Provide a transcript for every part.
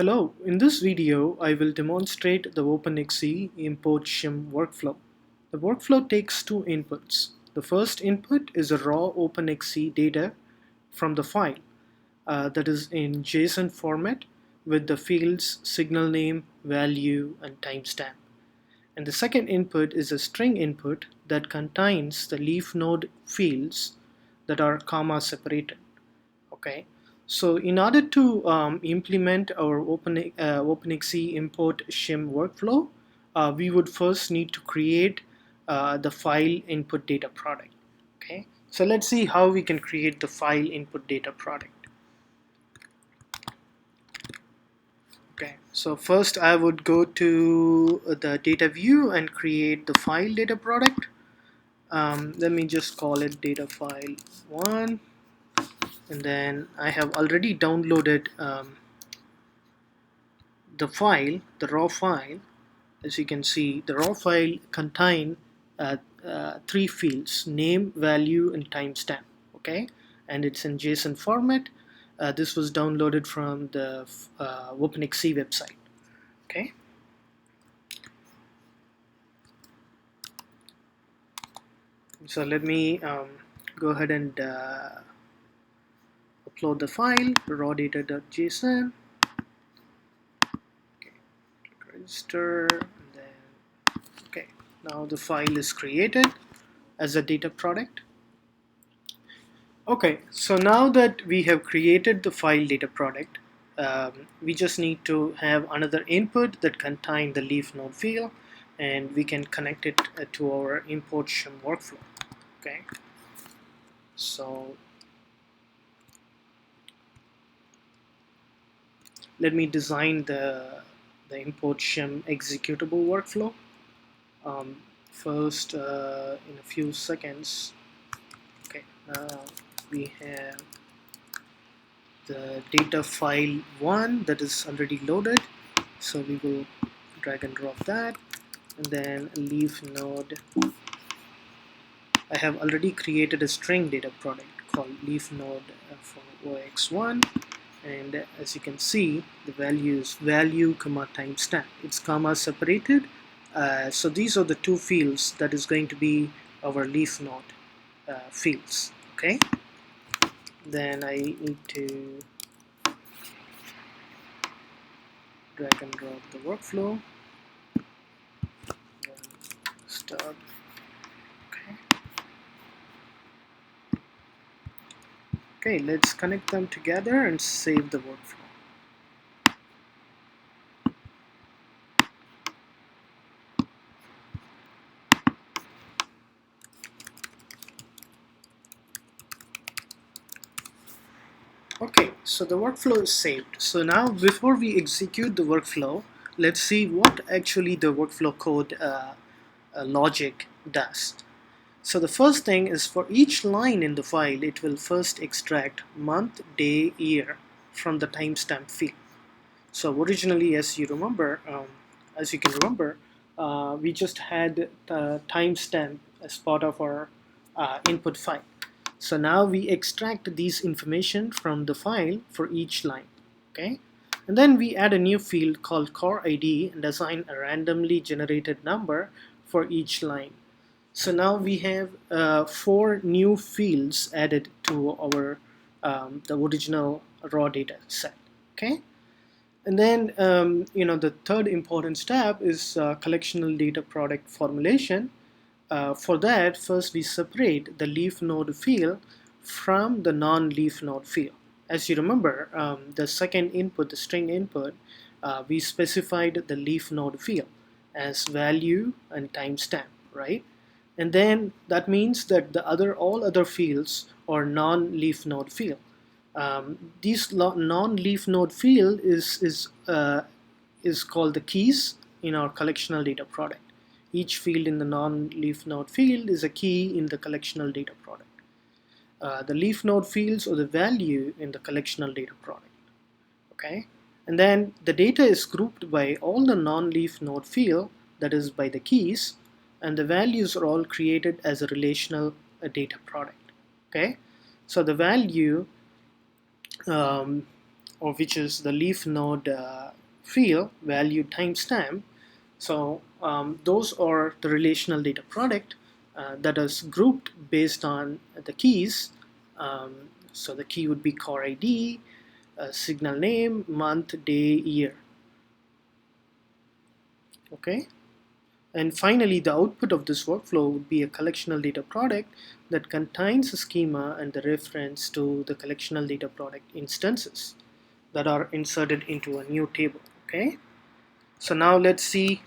Hello, in this video I will demonstrate the OpenXE ImportShim workflow. The workflow takes two inputs. The first input is a raw OpenXE data from the file that is in JSON format with the fields signal name, value, and timestamp. And the second input is a string input that contains the leaf node fields that are comma separated. Okay, so in order to implement our OpenXE import shim workflow, we would first need to create the file input data product. Okay, so let's see how we can create the file input data product. Okay, so first I would go to the data view and create the file data product. Let me just call it data file 1. And then I have already downloaded the raw file. As you can see, the raw file contain three fields: name, value, and timestamp. Okay, and it's in JSON format. This was downloaded from the OpenXE website. Okay, so let me go ahead and upload the file raw data.json. Okay, click register, and then okay, now the file is created as a data product. Okay, so now that we have created the file data product, we just need to have another input that contains the leaf node field, and we can connect it to our import shim workflow. Okay, so let me design the import shim executable workflow. First, in a few seconds. Okay, now we have the data file 1 that is already loaded, so we will drag and drop that, and then leaf node. I have already created a string data product called leaf node for OX1, and as you can see, the value is value comma timestamp. It's comma separated, so these are the two fields that is going to be our leaf node fields. Okay, then I need to drag and drop the workflow. Start. Okay. Okay, let's connect them together and save the workflow. Okay, so the workflow is saved. So now before we execute the workflow, let's see what actually the workflow code logic does. So the first thing is, for each line in the file, it will first extract month, day, year from the timestamp field. So originally, as you can remember, we just had the timestamp as part of our input file. So now we extract these information from the file for each line. Okay, and then we add a new field called core ID and assign a randomly generated number for each line. So now we have 4 new fields added to our the original raw data set. Okay, and then the third important step is collectional data product formulation. For that, first we separate the leaf node field from the non-leaf node field. As you remember, the second input, the string input, we specified the leaf node field as value and timestamp, right? And then that means that all other fields are non-leaf node field. This non-leaf node field is called the keys in our collectional data product. Each field in the non-leaf node field is a key in the collectional data product. The leaf node fields or the value in the collectional data product. Okay, and then the data is grouped by all the non-leaf node field, that is by the keys, and the values are all created as a relational data product. Okay, so the value or which is the leaf node field value timestamp. So those are the relational data product that is grouped based on the keys. So the key would be core ID, signal name, month, day, year. Okay. And finally, the output of this workflow would be a collectional data product that contains a schema and the reference to the collectional data product instances that are inserted into a new table. Okay. So now let's see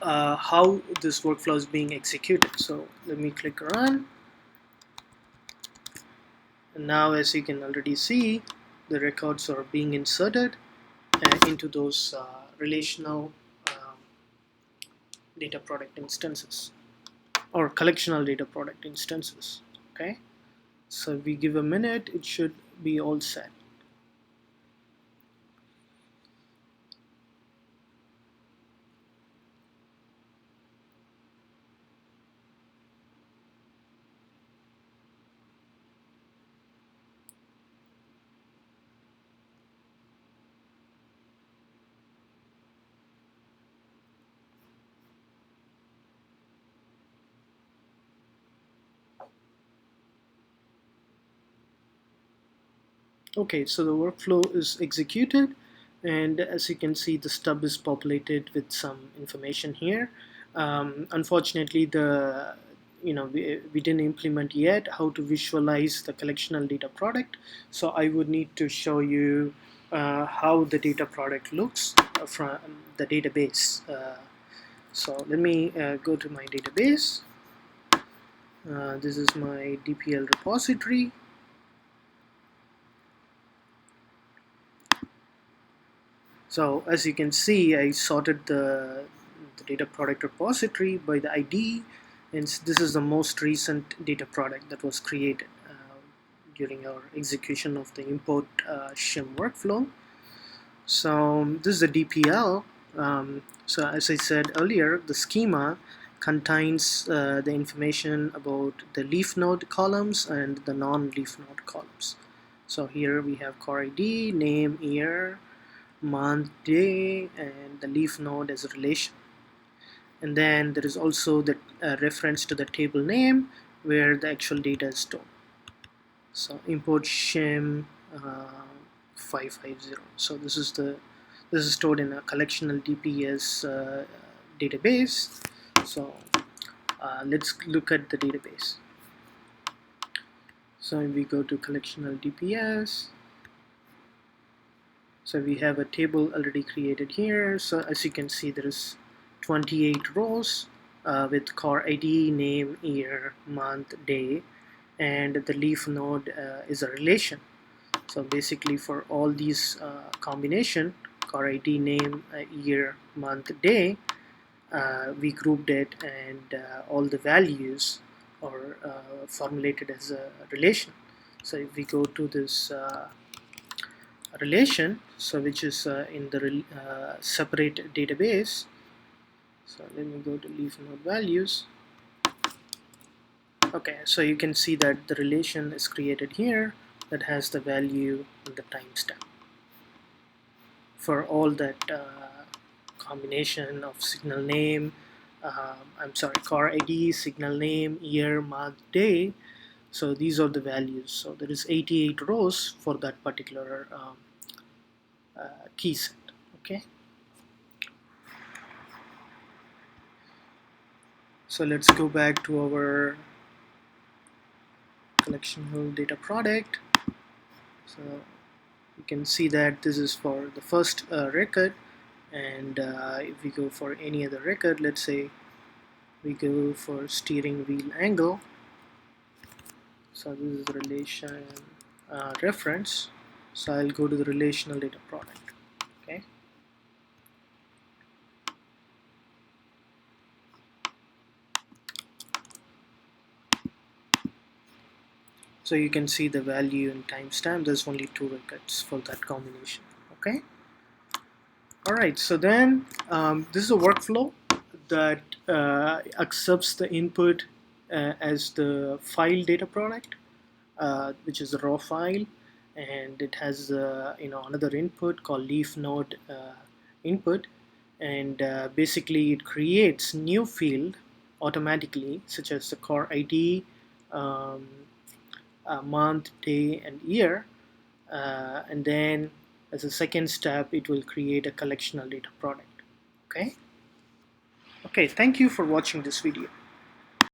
how this workflow is being executed. So let me click run. And now, as you can already see, the records are being inserted into those relational data product instances or collectional data product instances. Okay, so if we give a minute, it should be all set. Okay, so the workflow is executed, and as you can see, the stub is populated with some information here. Unfortunately, we didn't implement yet how to visualize the collectional data product, so I would need to show you how the data product looks from the database. So let me go to my database. This is my DPL repository. So as you can see, I sorted the data product repository by the ID, and this is the most recent data product that was created during our execution of the import shim workflow. So this is the DPL. So as I said earlier, the schema contains the information about the leaf node columns and the non-leaf node columns. So here we have core ID, name, year, month, day, and the leaf node as a relation. And then there is also the reference to the table name where the actual data is stored. So ImportShimWf1. 550. So this is stored in a collectional DPS database. So let's look at the database. So if we go to collectional DPS, so we have a table already created here. So as you can see, there is 28 rows with core ID, name, year, month, day, and the leaf node is a relation. So basically for all these combination, core ID, name, year, month, day, we grouped it, and all the values are formulated as a relation. So if we go to this relation, so which is in the separate database, so let me go to leaf node values. Okay, so you can see that the relation is created here that has the value and the timestamp for all that combination of signal name, core ID, signal name, year, month, day. So these are the values. So there is 88 rows for that particular key set. Okay. So let's go back to our collectional data product. So you can see that this is for the first record, and if we go for any other record, let's say we go for steering wheel angle. So this is the relation reference. So I'll go to the relational data product. Okay. So you can see the value and timestamp. There's only 2 records for that combination. Okay. All right. So then this is a workflow that accepts the input as the file data product, which is a raw file, and it has another input called leaf node input, and basically it creates new field automatically, such as the core ID, um, month, day, and year, and then as a second step it will create a collectional data product. Okay. Okay, thank you for watching this video.